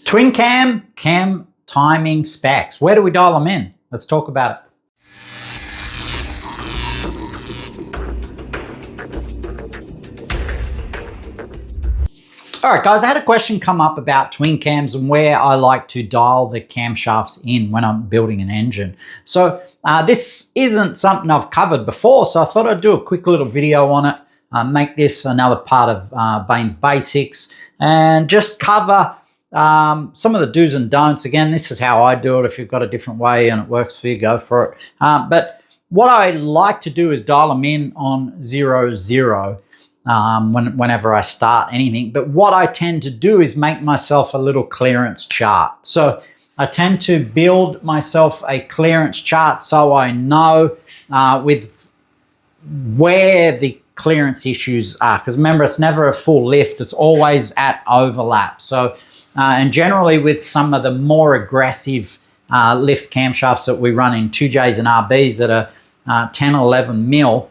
Twin cam timing specs. Where do we dial them in? Let's talk about it. All right, guys, I had a question come up about twin cams and where I like to dial the camshafts in when I'm building an engine. So this isn't something I've covered before, so I thought I'd do a quick little video on it, make this another part of Bain's Basics, and just cover some of the do's and don'ts. Again, this is how I do it. If you've got a different way and it works for you, go for it. But what I like to do is dial them in on 0, 0. Whenever I start anything. But what I tend to do is make myself a little clearance chart. So I tend to build myself a clearance chart so I know with where the clearance issues are. Because remember, it's never a full lift. It's always at overlap. So, and generally with some of the more aggressive lift camshafts that we run in 2Js and RBs that are 10 or 11 mil,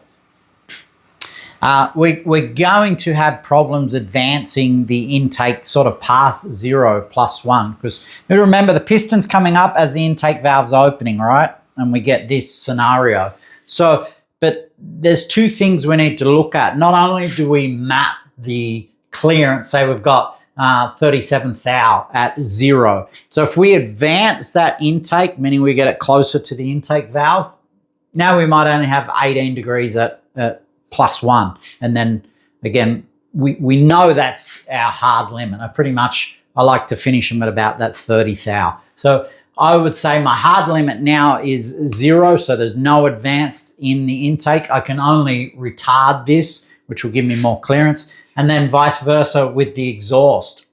we're going to have problems advancing the intake sort of past 0 + 1, because remember the piston's coming up as the intake valve's opening, right? And we get this scenario. So, but there's two things we need to look at. Not only do we map the clearance, say we've got 37 thou at 0. So if we advance that intake, meaning we get it closer to the intake valve, now we might only have 18 degrees at +1, and then again we know that's our hard limit. I like to finish them at about that 30 thou. So I would say my hard limit now is 0, so there's no advance in the intake. I can only retard this, which will give me more clearance, and then vice versa with the exhaust.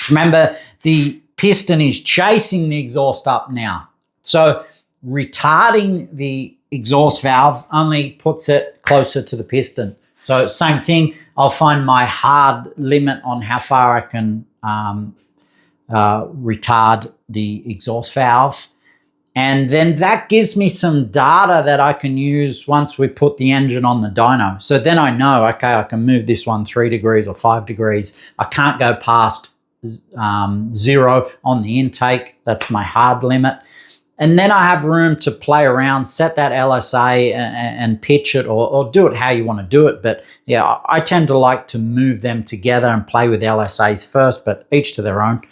Remember, the piston is chasing the exhaust up now, so retarding the exhaust valve only puts it closer to the piston. So same thing, I'll find my hard limit on how far I can retard the exhaust valve. And then that gives me some data that I can use once we put the engine on the dyno. So then I know, okay, I can move this one 3 degrees or 5 degrees. I can't go past 0 on the intake. That's my hard limit. And then I have room to play around, set that LSA and pitch it, or do it how you want to do it. But yeah, I tend to like to move them together and play with LSAs first, but each to their own.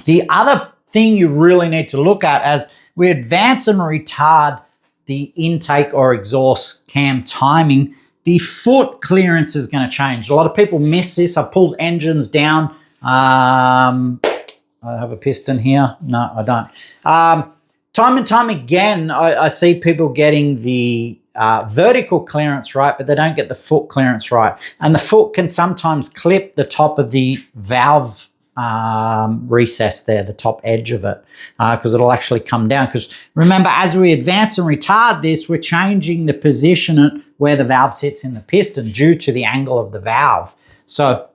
The other thing you really need to look at as we advance and retard the intake or exhaust cam timing, the foot clearance is going to change. A lot of people miss this. I pulled engines down. I have a piston here. No, I don't. Time and time again, I see people getting the vertical clearance right, but they don't get the foot clearance right. And the foot can sometimes clip the top of the valve recess there, the top edge of it, because it'll actually come down. Because remember, as we advance and retard this, we're changing the position at where the valve sits in the piston due to the angle of the valve. So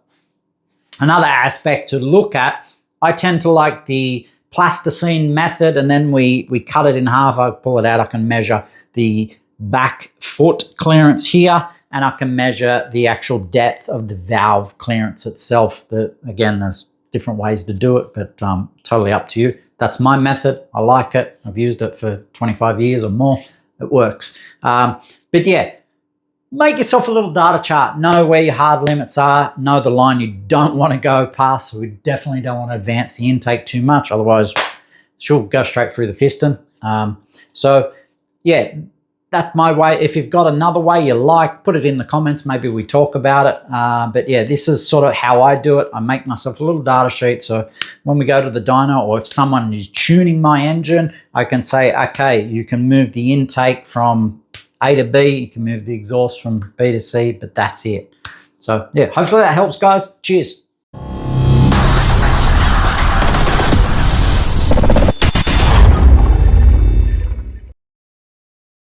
another aspect to look at, I tend to like the plasticine method, and then we cut it in half. I pull it out. I can measure the back foot clearance here, and I can measure the actual depth of the valve clearance itself. Again, there's different ways to do it, but totally up to you. That's my method. I like it. I've used it for 25 years or more. It works. But yeah, make yourself a little data chart. Know where your hard limits are. Know the line you don't want to go past. So we definitely don't want to advance the intake too much. Otherwise, she'll go straight through the piston. So yeah, that's my way. If you've got another way you like, put it in the comments. Maybe we talk about it. But yeah, this is sort of how I do it. I make myself a little data sheet. So when we go to the dyno, or if someone is tuning my engine, I can say, okay, you can move the intake from A to B, you can move the exhaust from B to C, but that's it. So yeah, hopefully that helps, guys. Cheers.